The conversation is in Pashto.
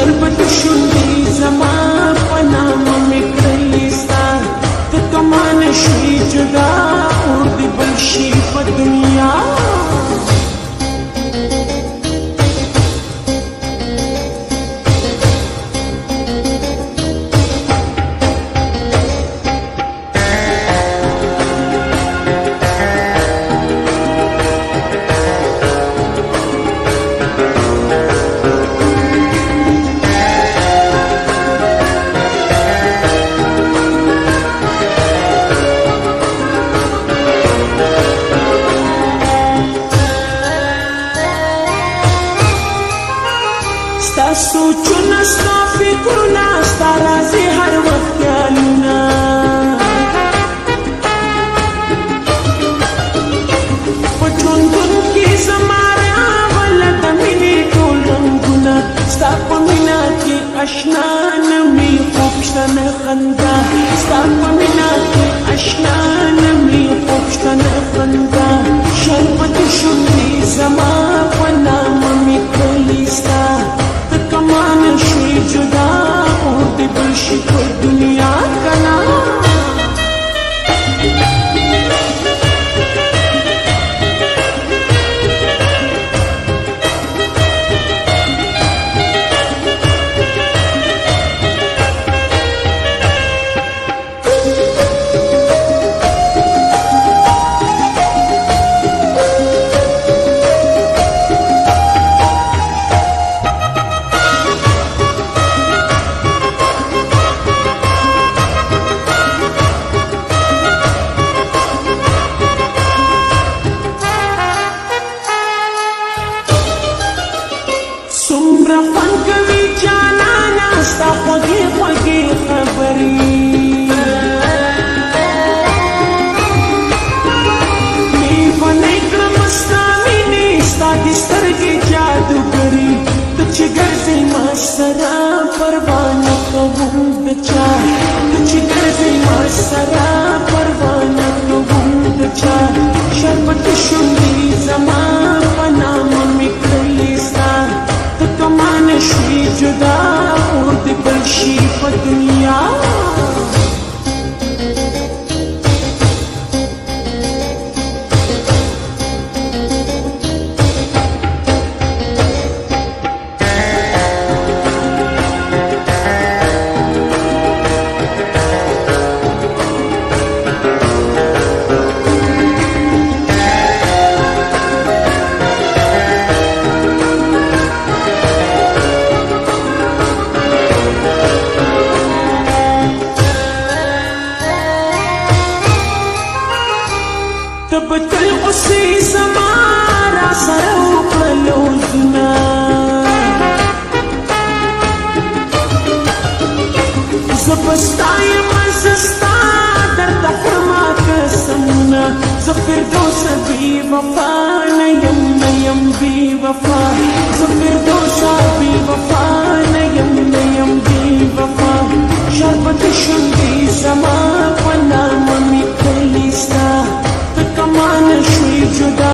شربت شونډې زما په نامه مې کړلې ستا ته کمانه شوې جدا اور دې بل شي په دنیا ستا سوچونه ستا فکرونه ستا راځي هر وخت خیالونه په ژوندون کې زما راغله د مینې ټول رنګونه ستا په مینه کې اشنا نه مې خوب شته نه خندا ستا په مینه کې اشنا نه مې خوب شته نه خندا شربت شونډې زما په نامه مې کړلې ستا کمانه شوې جدا اور دې بل شي په دنیا کنا څومره خوند کوي جانانه ستا خوږې خوږې خبرې لیونی کړم ستا مینې ستا دې سترګې جادوګرې ته چې ګرځې ما سره پروا نه کوم د چا ته چې ګرځې ما سره پروا نه کوم د چا شربت شونډې زما په نامه مې کړلې ستا کمانه شوې جدا اور دې بل شي په دنیا ته به تل اوسې زما را سره وکړه لوزونه زه به ستا یمه زه ستا درته خورما قسمونه زه فردوسه بې وفا نه یم بې وفا زه